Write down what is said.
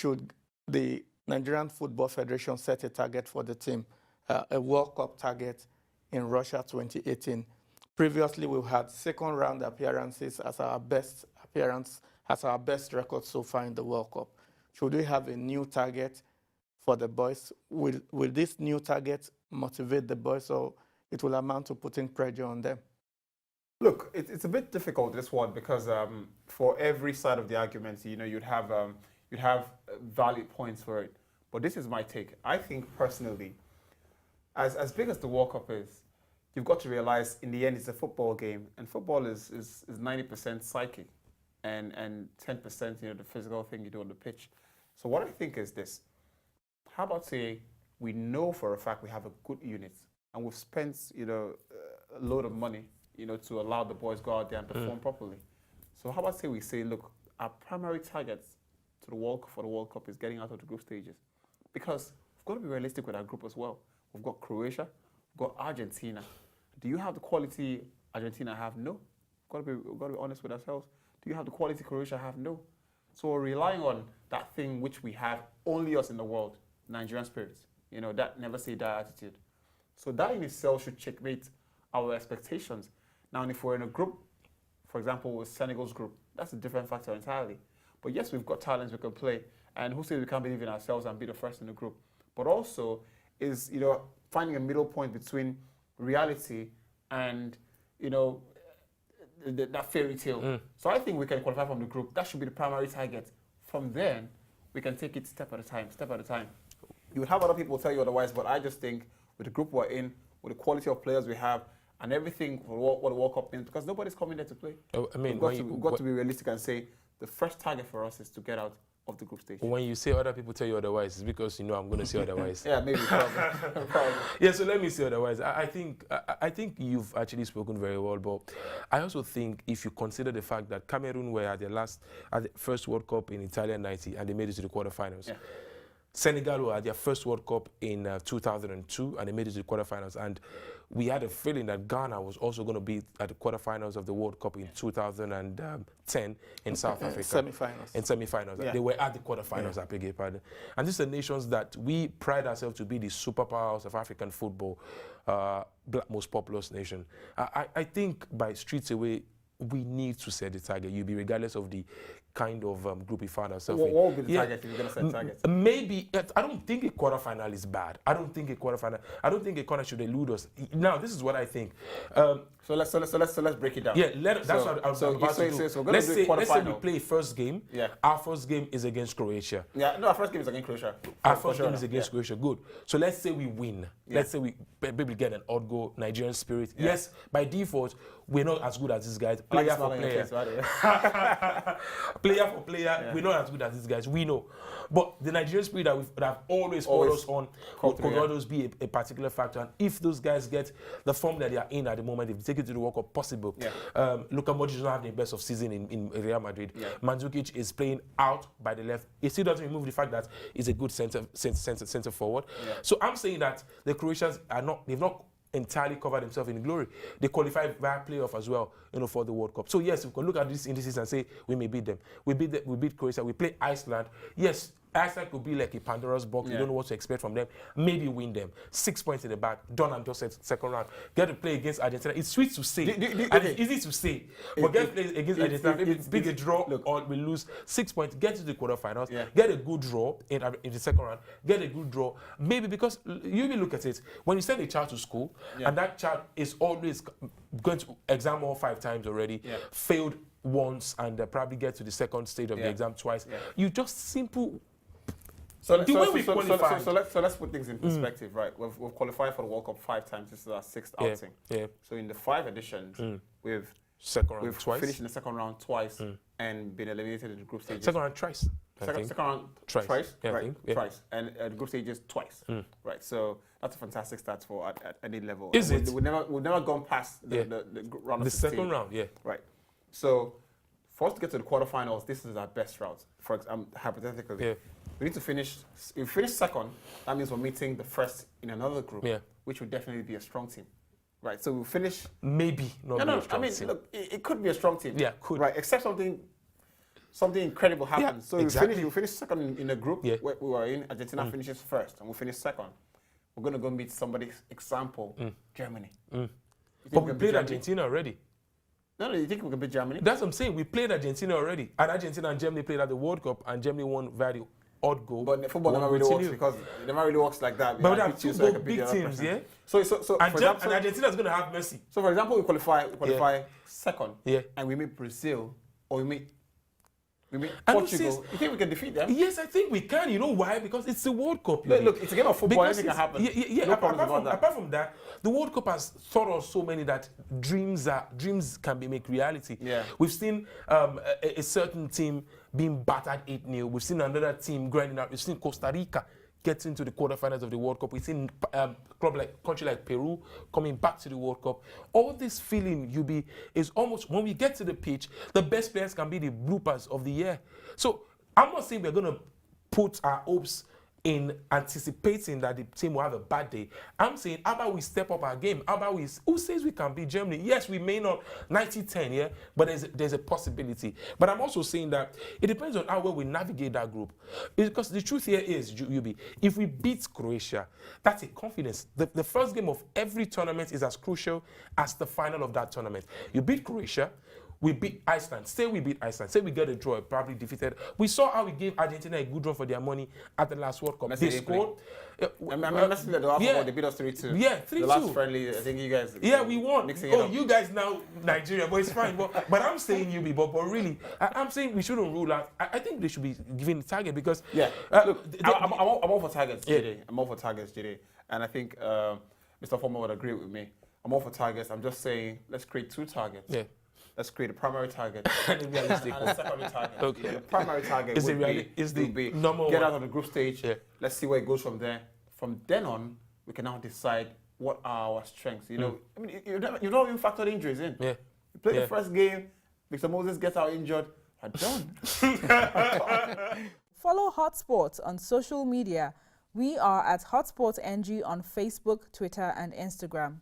should the Nigerian Football Federation set a target for the team, a World Cup target in Russia 2018. Previously, we've had second round appearances as our best appearance, as our best record so far in the World Cup. Should we have a new target for the boys? Will this new target motivate the boys, or it will amount to putting pressure on them? Look, it's a bit difficult, this one, because for every side of the argument, you'd have valid points for it. But this is my take. I think personally, as big as the World Cup is, you've got to realize in the end it's a football game, and football is 90% psyche and 10% the physical thing you do on the pitch. So what I think is this: how about say we know for a fact we have a good unit and we've spent a load of money to allow the boys go out there and perform properly. So how about say we say, look, our primary targets for the World Cup is getting out of the group stages, because we've got to be realistic with our group as well. We've got Croatia, we've got Argentina. Do you have the quality Argentina have? No. We've got to be honest with ourselves. Do you have the quality Croatia have? No. So we're relying on that thing which we have, only us in the world, Nigerian spirits. That never say die attitude. So that in itself should checkmate our expectations. Now, if we're in a group, for example, with Senegal's group, that's a different factor entirely. But yes, we've got talents we can play. And who says we can't believe in ourselves and be the first in the group? But also is, finding a middle point between reality and, that fairy tale. So I think we can qualify from the group. That should be the primary target. From then, we can take it step at a time. You would have other people tell you otherwise, but I just think with the group we're in, with the quality of players we have, and everything for what the World Cup means, because nobody's coming there to play. We've got to be realistic and say the first target for us is to get out of the group stage. When you say other people tell you otherwise, it's because I'm going to say otherwise. Yeah, maybe. Probably. Yeah, so let me say otherwise. I think you've actually spoken very well, but I also think if you consider the fact that Cameroon were at the first World Cup in Italia 90 and they made it to the quarterfinals. Yeah. Senegal were at their first World Cup in 2002 and they made it to the quarterfinals. And we had a feeling that Ghana was also going to be at the quarterfinals of the World Cup in 2010 in South Africa. Semi-finals. In semi-finals. Yeah. They were at the quarterfinals, I beg your pardon. And these are nations that we pride ourselves to be the superpowers of African football, most populous nation. I think by streets away, we need to set the target. You'll be regardless of the kind of group we found ourselves in. What would be the target if you're going to set targets? Maybe, I don't think a quarterfinal is bad. I don't think a corner should elude us. Now, this is what I think. So let's break it down. Yeah, that's what I was about to do. So let's say we play first game. Yeah. Our first game is against Croatia. Yeah, no, our first game is against Croatia. Our first game is against Croatia. Good. So let's say we win. Yeah. Let's say we maybe get an odd goal, Nigerian spirit. Yeah. Yes, by default, we're not as good as these guys. Player for player. Player for player, we're not as good as these guys. We know. But the Nigerian spirit that have always called us on could always be a particular factor. And if those guys get the form that they are in at the moment, if they take it to the World Cup, possible. Yeah. Luka Modric doesn't have the best of season in Real Madrid. Yeah. Mandzukic is playing out by the left. It still doesn't remove the fact that he's a good center forward. Yeah. So I'm saying that the Croatians they've not entirely covered themselves in glory. They qualified via playoff as well, for the World Cup. So yes, we can look at these indices and say we may beat them. We beat Croatia. We play Iceland. Yes, Iceland could be like a Pandora's box. You don't know what to expect from them. Maybe win them. 6 points in the back. Done and dusted second round. Get to play against Argentina. It's sweet to say. And it's easy to say. But get to play against Argentina. Maybe it's big a draw or we lose 6 points. Get to the quarterfinals. Yeah. Get a good draw in the second round. Get a good draw. Maybe because you will look at it. When you send a child to school and that child is always going to exam hall 5 times already, failed once and probably get to the second stage of the exam twice. Yeah. You just simple... So let's put things in perspective, right? We've qualified for the World Cup 5 times. This is our 6th outing. Yeah. So in the 5 editions, we've finished in the second round twice and been eliminated in the group stages. Second round twice. Second round twice, right? Twice, and the group stages twice, right? So that's a fantastic stat for at any level. Is it? We've never gone past the round of 16. The second round, right. So for us to get to the quarterfinals, this is our best route. For example, hypothetically, we need to finish. If we finish second, that means we're meeting the first in another group, which would definitely be a strong team, right? So we'll finish. Maybe not. No. I mean, look, it could be a strong team. Yeah, could. Right, except something something incredible happens. So exactly. we finish second in the group where we were in. Argentina finishes first, and we finish second. We're going to go meet somebody, example, Germany. But we played Argentina already. No, you think we can beat Germany? That's what I'm saying. We played Argentina already. And Argentina and Germany played at the World Cup, and Germany won via the odd goal. But football never really works because it never really works like that. But we have two big teams, yeah? So and Argentina is going to have Messi. So, for example, we qualify second, yeah, and we meet Brazil, or we meet Portugal. You think we can defeat them? Yes, I think we can. You know why? Because it's the World Cup. Look, it's a game of football. Anything can happen. No problems about that. Apart from that, the World Cup has taught us so many that dreams can be made reality. Yeah. We've seen a certain team being battered 8-0. We've seen another team grinding out. We've seen Costa Rica get into the quarterfinals of the World Cup. We've seen country like Peru coming back to the World Cup. All this feeling is almost, when we get to the pitch, the best players can be the bloopers of the year. So I'm not saying we're going to put our hopes in anticipating that the team will have a bad day. I'm saying, how about we step up our game? How about who says we can beat Germany? Yes, we may not 90-10, yeah, but there's a possibility. But I'm also saying that it depends on how well we navigate that group. Because the truth here is, Yubi, if we beat Croatia, that's a confidence. The first game of every tournament is as crucial as the final of that tournament. You beat Croatia, we beat Iceland. Say we beat Iceland. Say we get a draw, probably defeated. We saw how we gave Argentina a good run for their money at the last World Cup. They scored. They beat us 3-2. Yeah, 3-2. The last friendly, I think you guys. Yeah, we won. You guys now Nigeria, but it's fine. But I'm saying but really, I'm saying we shouldn't rule out. I think they should be given the target because look, I'm all for targets today. I'm all for targets today, and I think Mr. Former would agree with me. I'm all for targets. I'm just saying let's create 2 targets. Yeah. Let's create a primary target and a realistic and a secondary target. Okay. The primary target is would be number get one. out of the group stage. Yeah. Let's see where it goes from there. From then on, we can now decide what are our strengths. You know, I mean, you've not even factored injuries in. Yeah. You play the first game, Mr. Moses gets out injured, are done. Follow Hotsports on social media. We are at Hotsports NG on Facebook, Twitter, and Instagram.